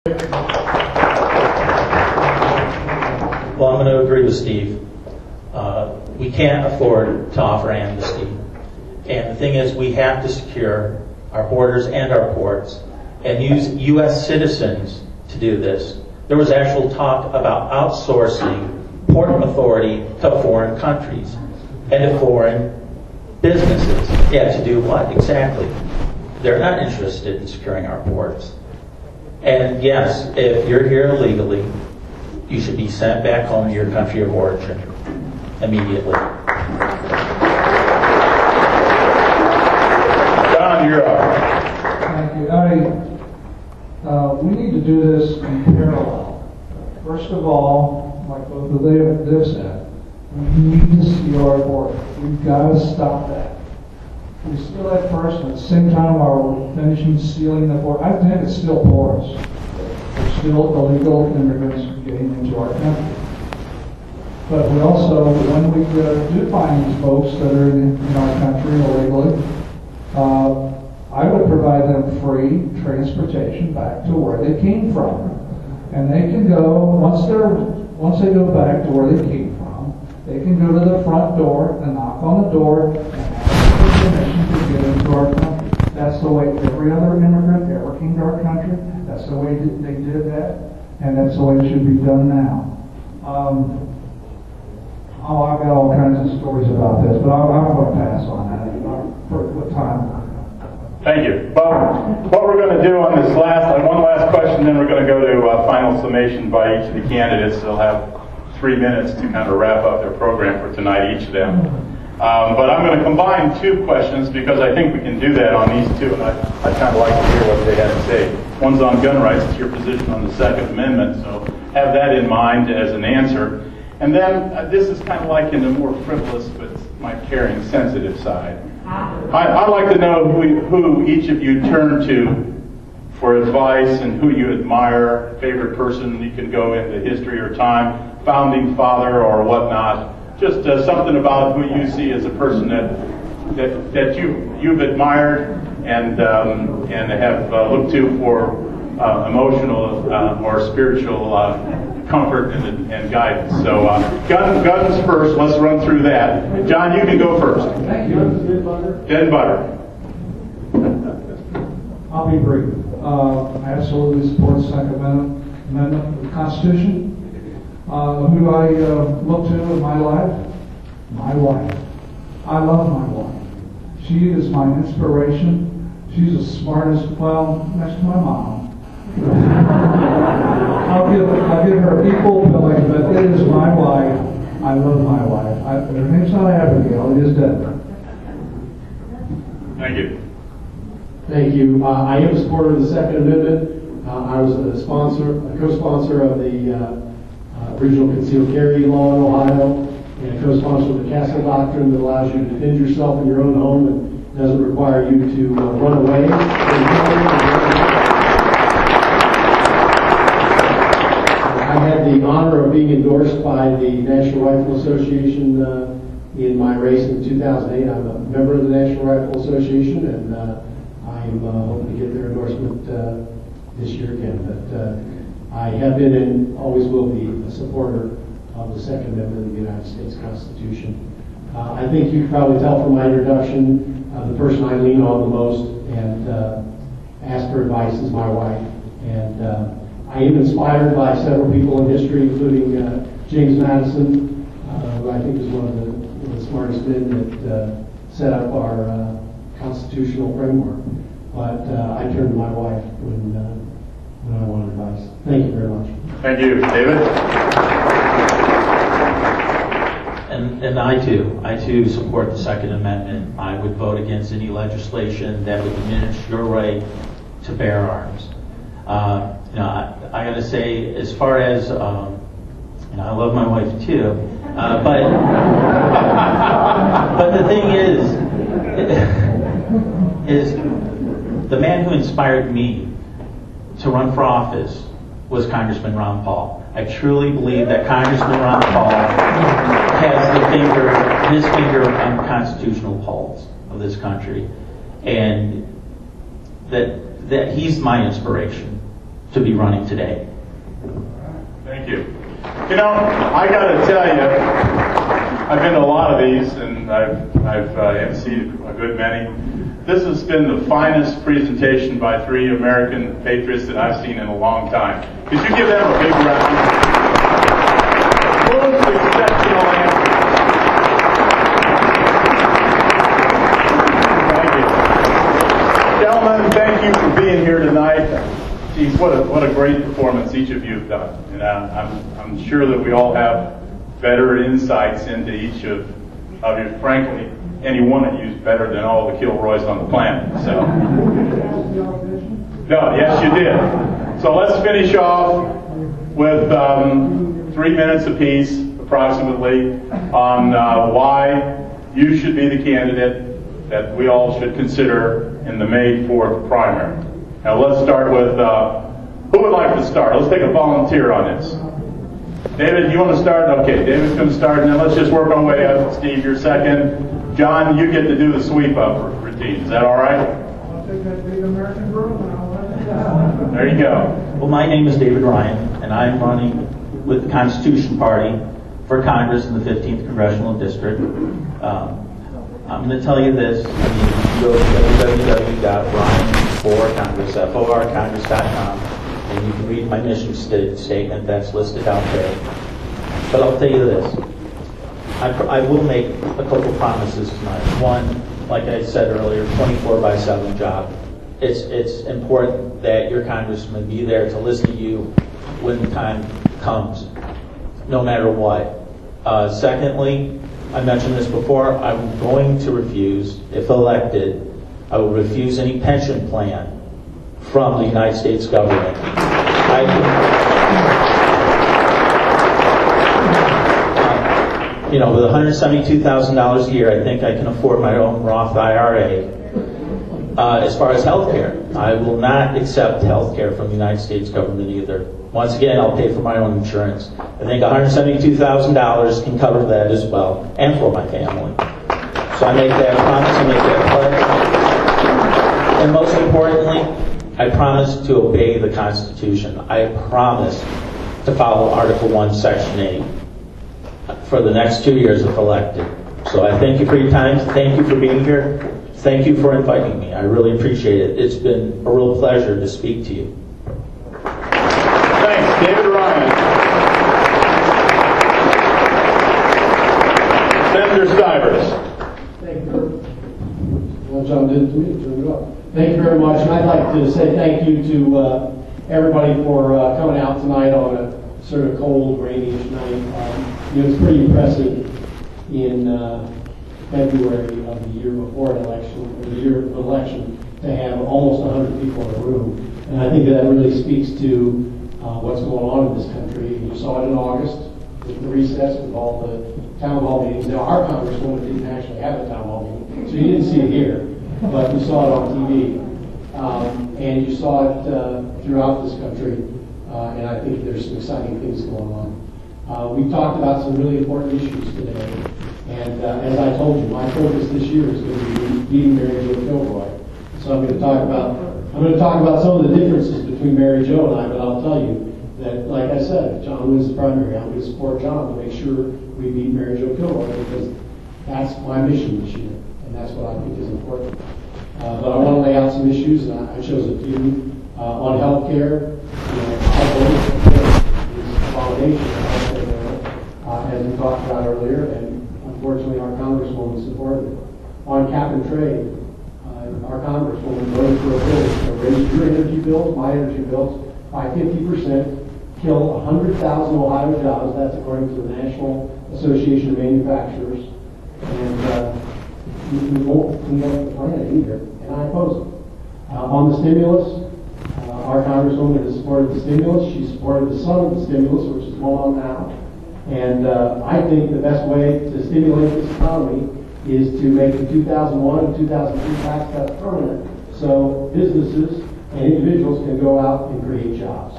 Well, I'm going to agree with Steve. We can't afford to offer amnesty. And the thing is, we have to secure our borders and our ports and use U.S. citizens to do this. There was actual talk about outsourcing port authority to foreign countries and to foreign businesses. Yeah, to do what? Exactly. They're not interested in securing our ports. And yes, if you're here illegally, you should be sent back home to your country of origin immediately. John, you're up. Thank you. We need to do this in parallel. First of all, like both of they've said, we need to seal our border. We've got to stop that. We seal that first, and at the same time while we're finishing sealing the border, I think it's still porous. There's still illegal immigrants getting into our country. But we also, when we do find these folks that are in our country illegally, I would provide them free transportation back to where they came from. And they can go, once they go back to where they came from, they can go to the front door and knock on the door and ask for permission to get into our country. That's the way every other immigrant ever came to our country. That's the way they did that, and that's the way it should be done now. I've got all kinds of stories about this, but I'm going to pass on that for time. Thank you. Well, what we're going to do on this one last question, then we're going to go to a final summation by each of the candidates. They'll have 3 minutes to kind of wrap up their program for tonight, each of them. But I'm going to combine two questions because I think we can do that on these two, and I'd kind of like to hear what they had to say. One's on gun rights. It's your position on the Second Amendment, so have that in mind as an answer. And then this is kind of like in the more frivolous but my caring, sensitive side. I'd like to know who each of you turn to for advice and who you admire, favorite person. You can go into history or time, founding father or whatnot. Just something about who you see as a person that you've admired and have looked to for emotional or spiritual comfort and guidance. So guns first. Let's run through that. John, you can go first. Thank you. Dead butter. I'll be brief. I absolutely support the Second Amendment of the Constitution. Who I look to in my life? My wife. I love my wife. She is my inspiration. She's the smartest, well, next to my mom. I'll give her equal billing, but it is my wife. I love my wife. Her name's not Abigail, it is Deborah. Thank you. Thank you. I am a supporter of the Second Amendment. I was a co-sponsor of the original concealed carry law in Ohio, and a co-sponsor of the Castle Doctrine that allows you to defend yourself in your own home and doesn't require you to run away. I had the honor of being endorsed by the National Rifle Association in my race in 2008. I'm a member of the National Rifle Association, and I'm hoping to get their endorsement this year again. But I have been and always will be a supporter of the Second Amendment of the United States Constitution. I think you can probably tell from my introduction, the person I lean on the most and ask for advice is my wife. And I am inspired by several people in history, including James Madison, who I think is one of the smartest men that set up our constitutional framework. But I turn to my wife when I want advice. Thank you very much. Thank you, David. And I too support the Second Amendment. I would vote against any legislation that would diminish your right to bear arms. I got to say, as far as I love my wife too, but the thing is the man who inspired me to run for office was Congressman Ron Paul. I truly believe that Congressman Ron Paul has his finger on the constitutional pulse of this country, and that he's my inspiration to be running today. Thank you. You know, I got to tell you, I've been to a lot of these, and I've emceed a good many. This has been the finest presentation by three American patriots that I've seen in a long time. Could you give them a big round? Most exceptional answers. Thank you. Gentlemen, thank you for being here tonight. Geez, what a great performance each of you have done. And I'm sure that we all have better insights into each of you. Frankly, any one of you is better than all the Kilroys on the planet. So, no, yes, you did. So let's finish off with 3 minutes apiece, approximately, on why you should be the candidate that we all should consider in the May 4th primary. Now let's start with, who would like to start? Let's take a volunteer on this. David, you want to start? Okay, David's going to start, and then let's just work our way up. Steve, you're second. John, you get to do the sweep-up routine. Is that all right? I'll take that big American broom and I'll let it down. There you go. Well, my name is David Ryan, and I'm running with the Constitution Party for Congress in the 15th Congressional District. I'm going to tell you this. I mean, you go to www.ryan4congress.com, and you can read my mission statement that's listed out there. But I'll tell you this. I will make a couple promises tonight. One, like I said earlier, 24/7 job. It's important that your congressman be there to listen to you when the time comes, no matter what. Secondly, I mentioned this before, I'm going to refuse, if elected, I will refuse any pension plan from the United States government. With $172,000 a year, I think I can afford my own Roth IRA. As far as health care, I will not accept health care from the United States government either. Once again, I'll pay for my own insurance. I think $172,000 can cover that as well, and for my family. So I make that promise, I make that pledge. And most importantly, I promise to obey the Constitution. I promise to follow Article 1, Section 8 for the next 2 years if elected. So I thank you for your time. Thank you for being here. Thank you for inviting me. I really appreciate it. It's been a real pleasure to speak to you. Thanks, David Ryan. Senator Stivers. Thank you. Well, John did it to me. Turned it up. Thank you very much. And I'd like to say thank you to everybody for coming out tonight on a sort of cold, rainy-ish night. It's pretty impressive in February of the year before an election, or the year of election, to have almost 100 people in a room. And I think that really speaks to what's going on in this country. You saw it in August with the recess, with all the town hall meetings. Now, our congresswoman didn't actually have a town hall meeting, so you didn't see it here, but you saw it on TV. And you saw it throughout this country, and I think there's some exciting things going on. We've talked about some really important issues today, and as I told you, my focus this year is going to be beating Mary Jo Kilroy. So I'm going to talk about some of the differences between Mary Jo and I, but I'll tell you that, like I said, if John wins the primary, I'm going to support John to make sure we beat Mary Jo Kilroy, because that's my mission this year, and that's what I think is important. But I want to lay out some issues, and I chose a few. On health care, our vote is consolidation of health care, as we talked about earlier, and unfortunately our congresswoman supported it. On cap and trade, our congresswoman voted for a bill to raise your energy bills, my energy bills, by 50%, kill 100,000 Ohio jobs. That's according to the National Association of Manufacturers. And we won't the plan either, and I oppose it. On the stimulus, our congresswoman has supported the stimulus. She supported the son of the stimulus, which is going on now. And I think the best way to stimulate this economy is to make the 2001 and 2003 tax cuts permanent, so businesses and individuals can go out and create jobs.